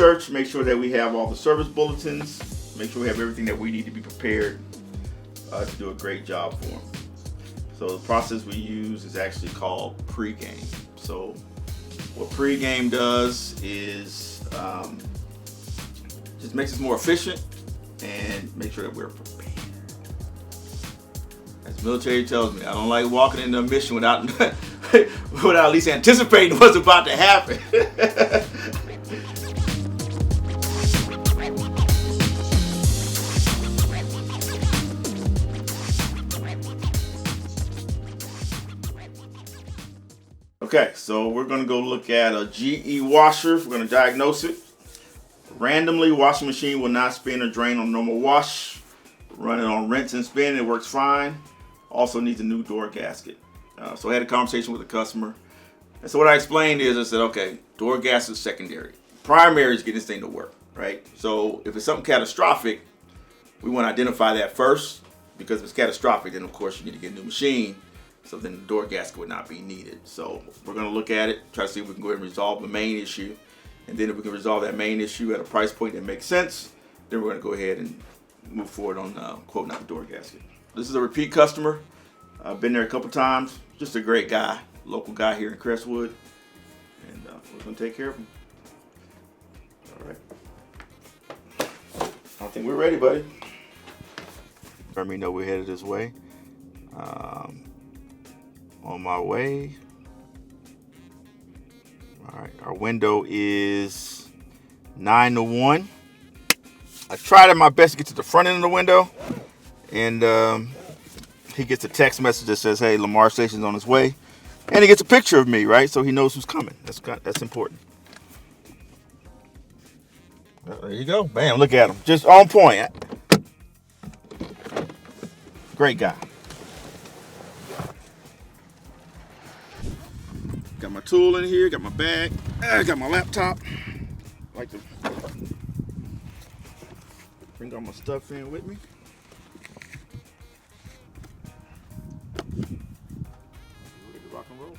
Search, make sure that we have all the service bulletins, make sure we have everything that we need to be prepared to do a great job for them. So the process we use is actually called pregame. So what pregame does is just makes us more efficient and make sure that we're prepared. As the military tells me, I don't like walking into a mission without without at least anticipating what's about to happen. Okay, so we're going to go look at a GE washer. We're going to diagnose it. Randomly, washing machine will not spin or drain on normal wash. Run it on rinse and spin, it works fine. Also needs a new door gasket. So I had a conversation with the customer. And so what I explained is, I said, okay, door gasket is secondary. Primary is getting this thing to work, right? So if it's something catastrophic, we want to identify that first, because if it's catastrophic, then of course you need to get a new machine. So then the door gasket would not be needed. So we're going to look at it, try to see if we can go ahead and resolve the main issue. And then if we can resolve that main issue at a price point that makes sense, then we're going to go ahead and move forward on quoting out the door gasket. This is a repeat customer. I've been there a couple times. Just a great guy, local guy here in Crestwood. And we're going to take care of him. All right. I think we're ready, buddy. Let me know we're headed this way. On my way. All right, our window is 9 to 1. I tried my best to get to the front end of the window, and he gets a text message that says, "Hey, Lamar station's on his way," and he gets a picture of me, right? So he knows who's coming. That's important. There you go. Bam! Look at him, just on point. Great guy. Got my tool in here, got my bag, I got my laptop. I like to bring all my stuff in with me. Ready to rock and roll.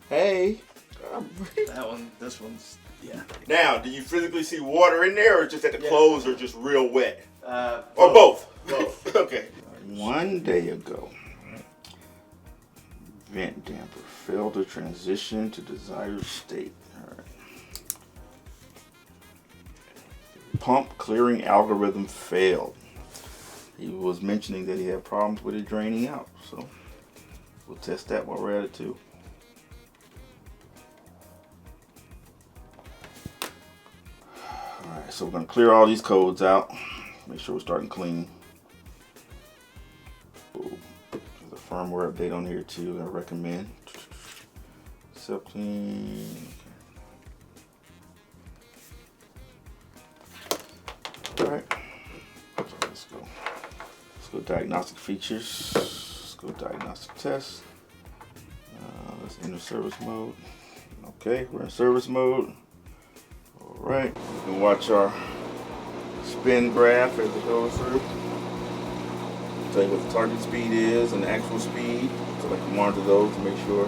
Hey. This one's, yeah. Now, do you physically see water in there, or just that the clothes are just real wet? Or Both. both? Okay. One day ago, vent damper failed to transition to desired state. All right. Pump clearing algorithm failed. He was mentioning that he had problems with it draining out, so we'll test that while we're at it too. All right, so we're gonna clear all these codes out. Make sure we're starting clean. Firmware update on here too, I recommend. Self-clean. Alright. So let's go diagnostic features. Let's go diagnostic test. Let's enter service mode. Okay, we're in service mode. Alright. You can watch our spin graph as it goes through. Tell you what the target speed is and the actual speed, so I can monitor those to make sure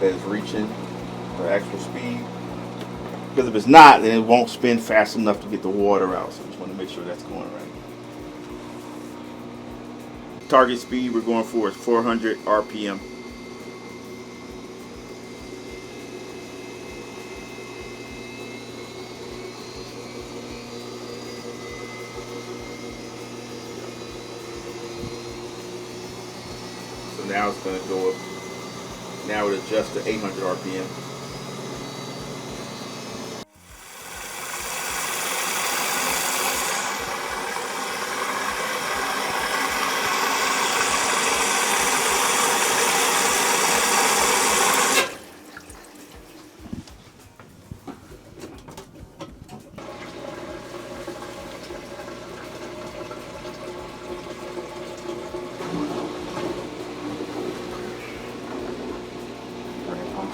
that it's reaching the actual speed. Because if it's not, then it won't spin fast enough to get the water out. So we just want to make sure that's going right. Target speed we're going for is 400 RPM. Now it's going to go up. Now it adjusts to 800 RPM.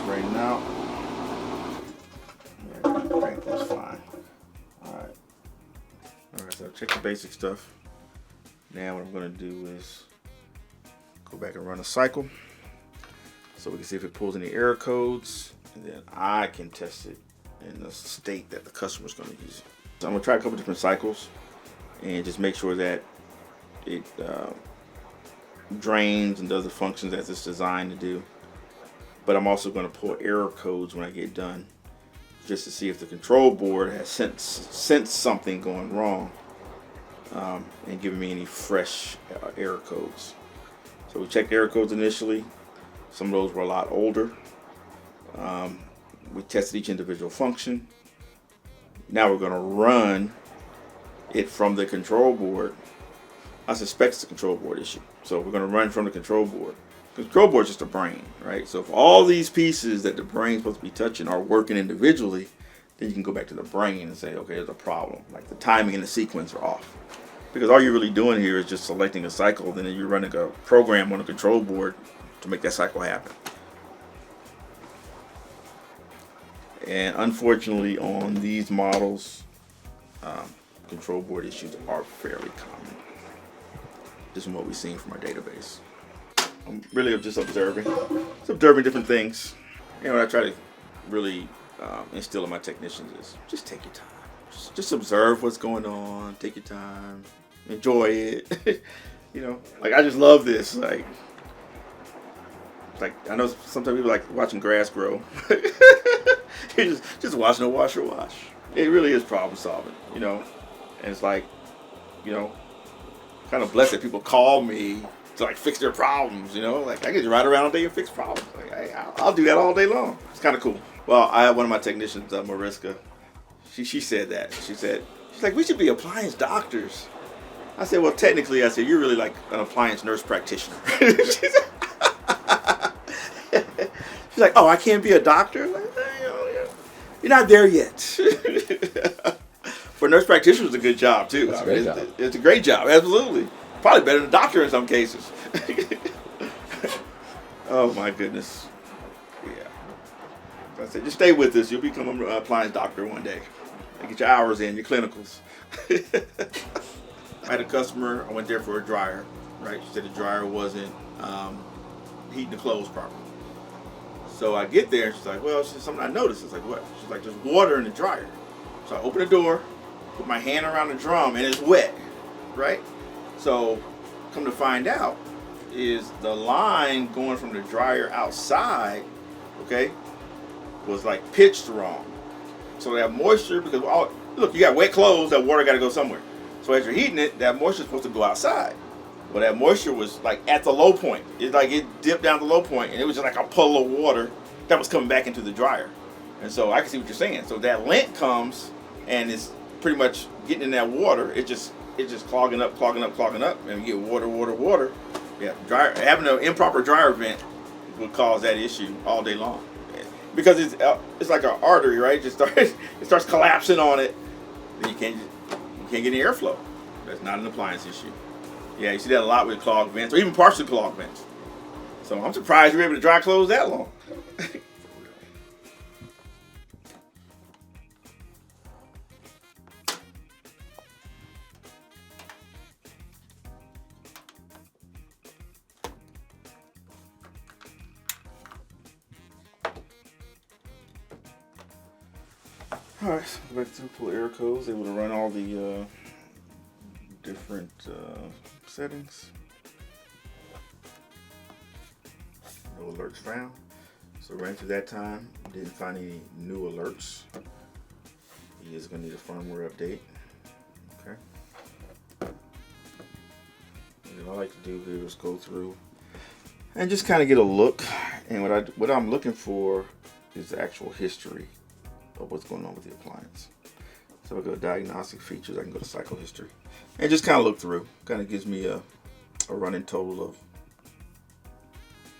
Right now, yeah, that's fine. All right. So check the basic stuff. Now what I'm going to do is go back and run a cycle, so we can see if it pulls any error codes, and then I can test it in the state that the customer's going to use it. So I'm going to try a couple different cycles and just make sure that it drains and does the functions as it's designed to do. But I'm also going to pull error codes when I get done, just to see if the control board has sensed something going wrong, and giving me any fresh error codes. So we checked error codes initially. Some of those were a lot older. We tested each individual function. Now we're going to run it from the control board. I suspect it's a control board issue. So we're going to run from the control board. The control board is just a brain, right? So if all these pieces that the brain's supposed to be touching are working individually, then you can go back to the brain and say, okay, there's a problem. Like the timing and the sequence are off. Because all you're really doing here is just selecting a cycle, then you're running a program on a control board to make that cycle happen. And unfortunately, on these models, control board issues are fairly common. Just from what we've seen from our database. I'm really just observing different things. You know, what I try to really instill in my technicians is just take your time. Just observe what's going on. Take your time. Enjoy it. You know, like I just love this. Like I know sometimes people like watching grass grow. You're just watching a washer wash. It really is problem solving, you know. And it's like, you know, kind of blessed that people call me to like fix their problems, you know. Like I get to ride around all day and fix problems. Like I'll do that all day long. It's kind of cool. Well, I had one of my technicians, Mariska. She said that. She's like, we should be appliance doctors. I said, well, technically, you're really like an appliance nurse practitioner. She's like, oh, I can't be a doctor? Like, you're not there yet. For nurse practitioners, it's a good job, too. That's a great job. It's a great job, absolutely. Probably better than a doctor in some cases. Oh, my goodness. Yeah. I said, just stay with us. You'll become an appliance doctor one day. Get your hours in, your clinicals. I had a customer, I went there for a dryer, right? She said the dryer wasn't heating the clothes properly. So I get there and she's like, well, she's something I noticed. It's like, what? She's like, there's water in the dryer. So I open the door, put my hand around the drum, and it's wet, right? So come to find out is the line going from the dryer outside, okay, was like pitched wrong. So that moisture, because look, you got wet clothes, that water got to go somewhere. So as you're heating it, that moisture is supposed to go outside. Well, that moisture was like at the low point. It's like it dipped down to the low point, and it was just like a puddle of water that was coming back into the dryer. And so I can see what you're saying. So that lint comes and it's pretty much getting in that water. It's just clogging up, and you get water. Yeah, having an improper dryer vent would cause that issue all day long. Because it's like an artery, right? It starts collapsing on it. Then you can't get any airflow. That's not an appliance issue. Yeah, you see that a lot with clogged vents, or even partially clogged vents. So I'm surprised you were able to dry clothes that long. Alright, so go back to pull error codes, able to run all the different settings. No alerts found. So ran through that time, didn't find any new alerts. He is going to need a firmware update. Okay. And what I like to do here is go through and just kind of get a look. And what I'm looking for is the actual history of what's going on with the appliance. So if I go to diagnostic features, I can go to cycle history and just kind of look through. Kind of gives me a running total of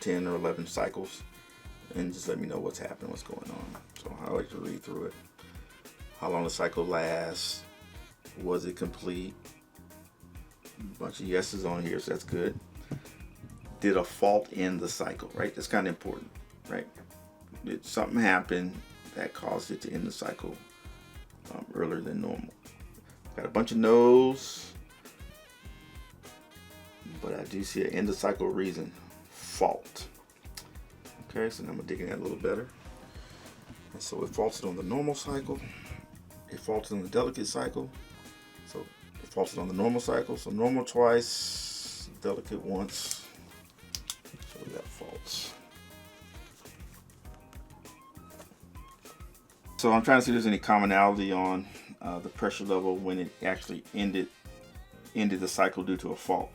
10 or 11 cycles, and just let me know what's happening, what's going on. So I like to read through it. How long the cycle lasts, was it complete? A bunch of yeses on here, so that's good. Did a fault end the cycle, right? That's kind of important, right? Did something happen that caused it to end the cycle earlier than normal? Got a bunch of no's, but I do see an end of cycle reason, fault. Okay, so now I'm gonna dig in that a little better. And so it faulted on the normal cycle, it faulted on the delicate cycle, so it faulted on the normal cycle, so normal twice, delicate once, so we got faults. So I'm trying to see if there's any commonality on the pressure level when it actually ended the cycle due to a fault.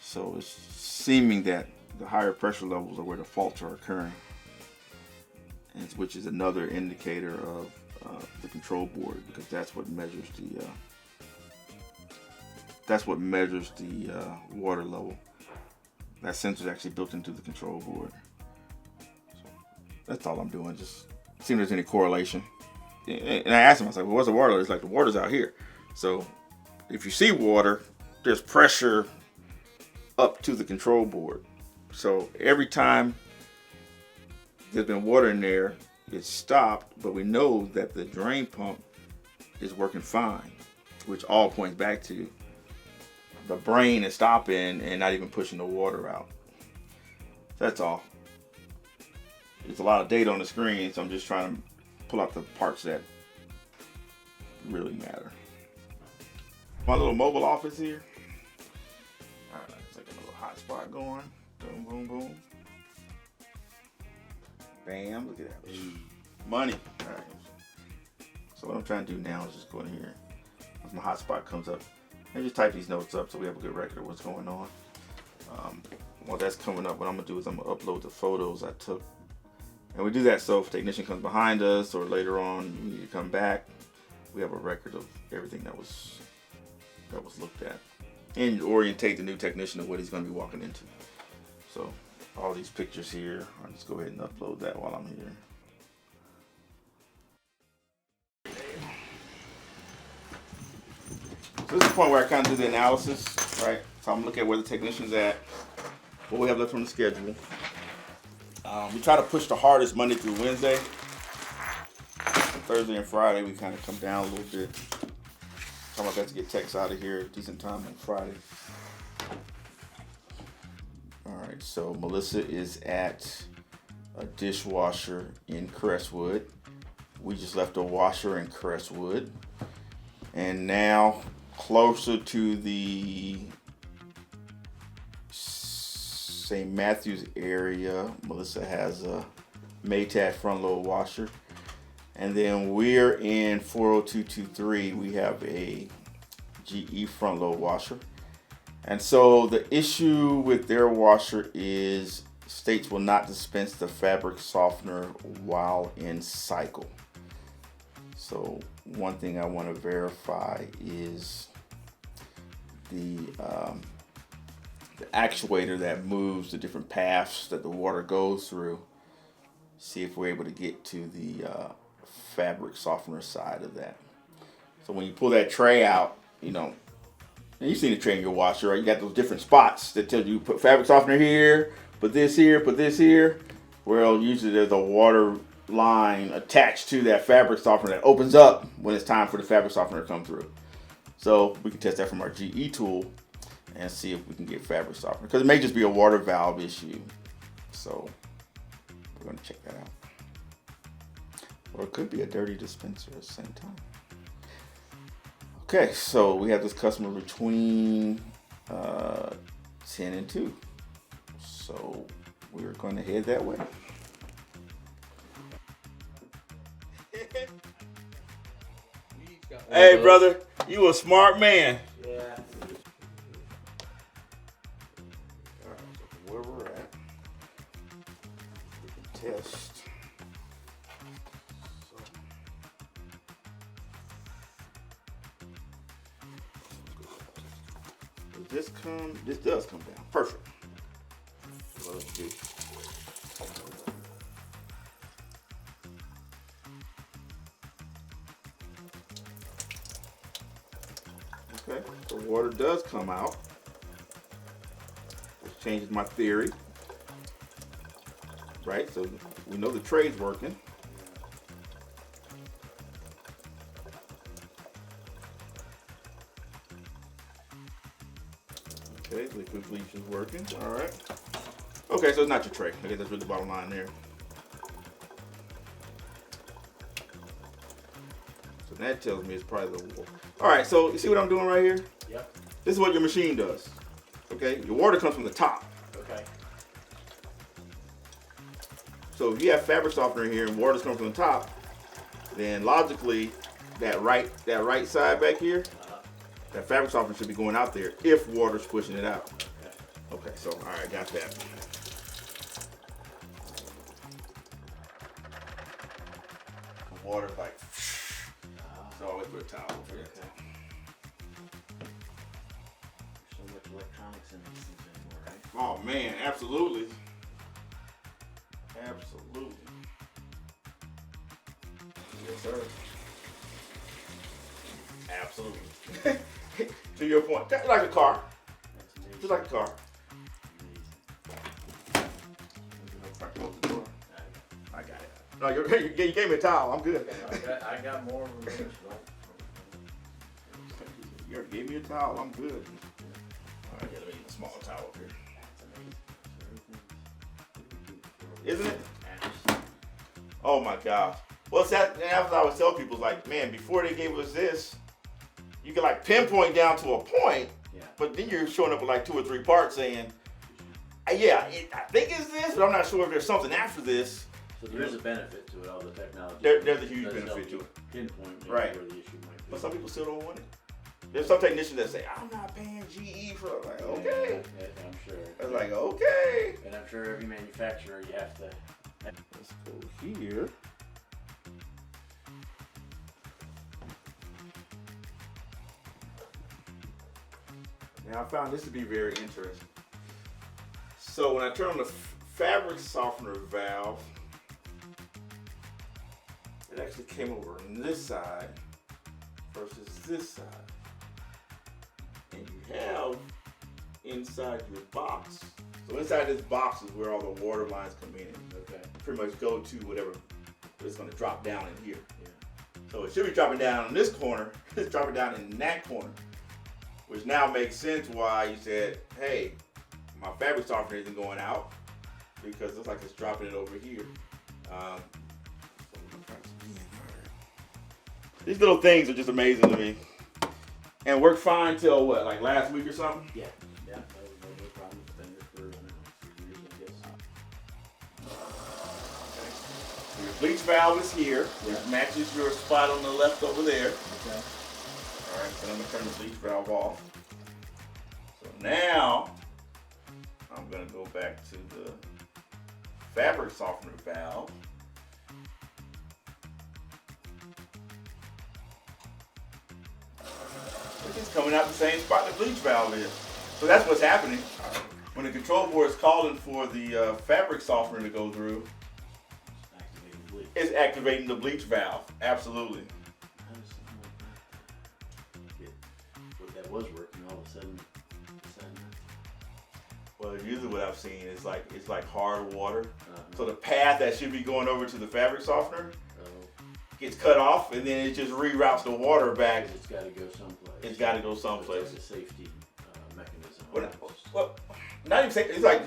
So it's seeming that the higher pressure levels are where the faults are occurring, and which is another indicator of the control board, because that's what measures the water level. That sensor is actually built into the control board. So that's all I'm doing, just see if there's any correlation. And I asked him, I was like, well, what's the water? It's like, the water's out here. So if you see water, there's pressure up to the control board. So every time there's been water in there, it's stopped, but we know that the drain pump is working fine, which all points back to the brain is stopping and not even pushing the water out. That's all. There's a lot of data on the screen, so I'm just trying to pull out the parts that really matter. My little mobile office here. All right, let's get a little hotspot going. Boom, boom, boom. Bam, look at that. Money. All right. So what I'm trying to do now is just go in here. Once my hotspot comes up, and just type these notes up so we have a good record of what's going on. While that's coming up, what I'm gonna do is I'm gonna upload the photos I took. And we do that so if a technician comes behind us or later on we need to come back, we have a record of everything that was looked at, and orientate the new technician to what he's going to be walking into. So all these pictures here, I'll just go ahead and upload that while I'm here. So this is the point where I kind of do the analysis, right? So I'm looking at where the technician's at, what we have left on the schedule. We try to push the hardest Monday through Wednesday. Thursday and Friday, we kind of come down a little bit. Try my best to get techs out of here at a decent time on Friday. All right, so Melissa is at a dishwasher in Crestwood. We just left a washer in Crestwood. And now closer to the St. Matthews area, Melissa has a Maytag front load washer. And then we're in 40223, we have a GE front load washer. And so the issue with their washer is states will not dispense the fabric softener while in cycle. So one thing I want to verify is the actuator that moves the different paths that the water goes through. See if we're able to get to the fabric softener side of that. So when you pull that tray out, you know, and you've seen the tray in your washer, right? You got those different spots that tell you put fabric softener here, put this here, put this here. Well, usually there's a water line attached to that fabric softener that opens up when it's time for the fabric softener to come through. So we can test that from our GE tool and see if we can get fabric softener, because it may just be a water valve issue. So we're going to check that out. Or it could be a dirty dispenser at the same time. Okay, so we have this customer between 10 and 2. So we're going to head that way. Hey, brother, you a smart man. Yeah. All right, so where we're at, we can test. This does come down. Perfect. Well, let's do. Okay, the water does come out, which changes my theory. Right, so we know the tray's working. Okay, liquid bleach is working. All right. Okay, so it's not your tray. I guess that's really the bottom line there. So that tells me it's probably the water. All right, so you see what I'm doing right here? Yep. This is what your machine does. Okay, your water comes from the top. Okay. So if you have fabric softener here and water's coming from the top, then logically that right side back here, that fabric softener should be going out there if water's pushing it out. Okay, so all right, got that. Water like, so I always put a towel over there. So much electronics in these things anymore, right? Oh man, absolutely. Absolutely. Yes, sir. Absolutely. To your point, just like a car. That's amazing. Just like a car. Amazing. I got it. No, you gave me a towel. I'm good. I got more of them. You already gave me a towel. I'm good. All right, let me get a smaller towel up here. Isn't it? Oh my gosh. Well, that's what I always tell people. Like, man, before they gave us this, you could like pinpoint down to a point, but then you're showing up with like 2 or 3 parts saying, yeah, I think it's this, but I'm not sure if there's something after this. So there is a benefit to it, all the technology. There's a huge benefit to it. Pinpoint Right. where the issue might be. But some people still don't want it. There's some technicians that say, I'm not paying GE for it. Like, okay. Yeah, I'm sure. I was like, okay. And I'm sure every manufacturer you have to. Let's go here. Now I found this to be very interesting. So when I turn on the fabric softener valve, it actually came over on this side versus this side. And you have inside your box. So inside this box is where all the water lines come in. Okay. Pretty much go to whatever it's going to drop down in here. Yeah. So it should be dropping down in this corner. It's dropping down in that corner, which now makes sense why you said, hey, my fabric softener isn't going out because it looks like it's dropping it over here. These little things are just amazing to me. And worked fine till what, like last week or something? Yeah. Yeah. No problem. Been here for years, I guess. Your bleach valve is here, which Yeah. matches your spot on the left over there. Okay. All right, so I'm gonna turn the bleach valve off. So now I'm gonna go back to the fabric softener valve. Which is coming out the same spot the bleach valve is. So that's what's happening. When the control board is calling for the fabric softener to go through, Activating bleach. it's activating the bleach valve. Absolutely. How does something like that what that was working all of a sudden decided not Well, usually what I've seen is like it's like hard water. to? So the path that should be going over to the fabric softener Oh, gets cut off, and then it just reroutes the water back. it's got to go someplace. It's got to go So someplace. it's like a safety mechanism. Well, not even say, it's like,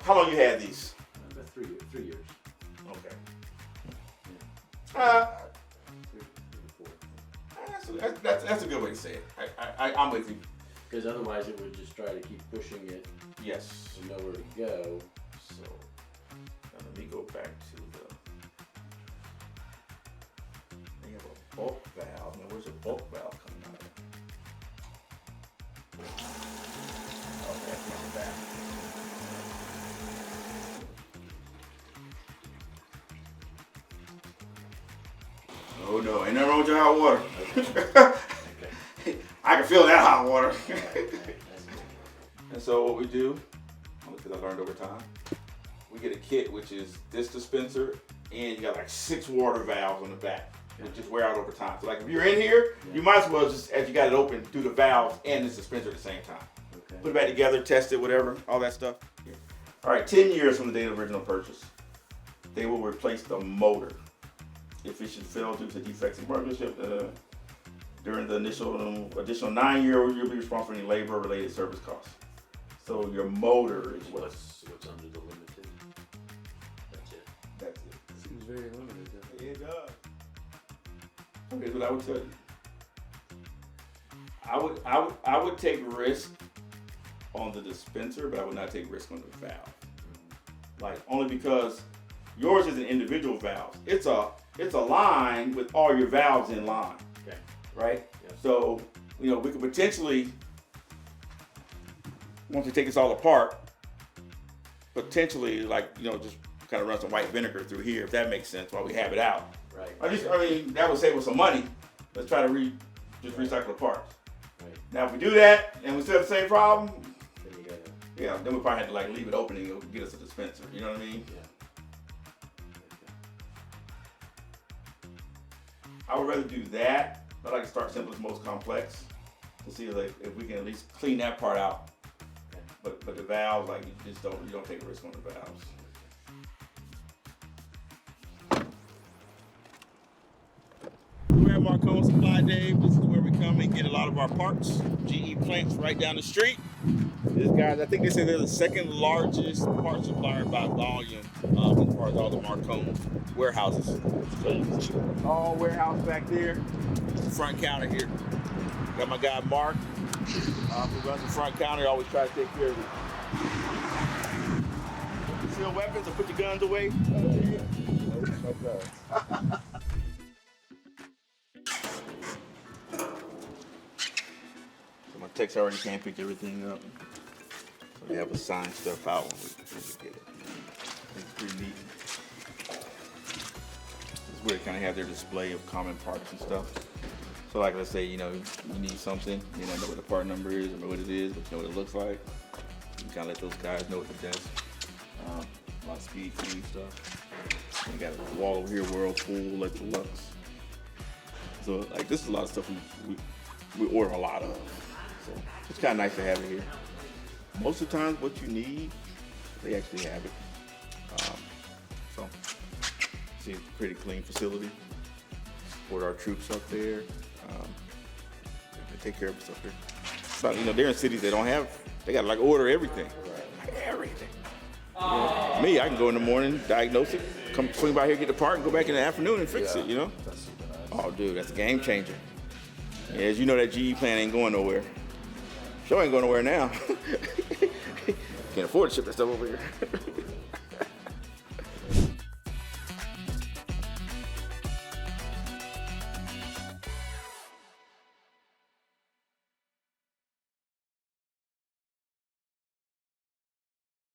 how long you had these? About 3 years. Okay. 3 to 4. That's a good way to say it. I'm with you. Because otherwise it would just try to keep pushing it Yes. and nowhere to go. So now let me go back to the. They have a bulk valve. Now where's the bulk valve coming out of? Okay, that's not bad. Oh no, ain't nothing wrong with your hot water. Okay. I can feel that hot water. That's good. And so what we do, because I learned over time, we get a kit which is this dispenser, and you got like 6 water valves on the back, which just wear out over time. So like if you're in here, you might as well just, as you got it open, do the valves and this dispenser at the same time. Okay. Put it back together, test it, whatever, all that stuff. All right, 10 years from the date of original purchase, they will replace the motor if it should fail due to defects in workmanship. During the additional 9 years, you'll be responsible for any labor-related service costs. So your motor is What's under the limited? That's it. That's it. Seems very limited. It does. here's what I would tell you. I would take risk on the dispenser, but I would not take risk on the valve. Like, only because yours is an individual valve. It's a line with all your valves in line. Okay. Right? Yes. So, we could potentially, once we take this all apart, potentially, just kind of run some white vinegar through here, if that makes sense, while we have it out. Right. That would save us some money. Let's try to recycle the parts. Right. Now, if we do that and we still have the same problem, Then you gotta. then we probably have to leave it open and get us a dispenser. You know what I mean? Yeah. I would rather do that. I like to start simplest, most complex, to see if we can at least clean that part out. Okay. But the valves, you don't take a risk on the valves. We're at Marcone Supply Day. This is where we come and get a lot of our parts. GE plants right down the street. These guys, I think they say they're the second largest part supplier by volume as far as all the Marcone warehouses. So you can see all warehouse back there. The front counter here. Got my guy Mark, who runs the front counter. Always try to take care of it. Conceal weapons or put your guns away. So my techs already can pick everything up. So they have assigned stuff out when we get it. It's pretty neat. This is where they kind of have their display of common parts and stuff. So like, let's say, you need something, you don't know what the part number is or know what it is, but you know what it looks like. You can kind of let those guys know what it does. A lot of speed cleaning stuff. And you got a wall over here, Whirlpool, Electrolux. So like, this is a lot of stuff we order a lot of. So it's kind of nice to have it here. Most of the times what you need, they actually have it. So see, it's a pretty clean facility. Support our troops up there. They take care of us up there. But they're in cities they don't have, they got to order everything. Like everything. Me, I can go in the morning, diagnose it, come swing by here, get the part, and go back in the afternoon and fix it, That's super nice. Oh, dude, that's a game changer. Yeah, as you know, that GE plant ain't going nowhere. Show ain't going nowhere now. Can't afford to ship that stuff over here.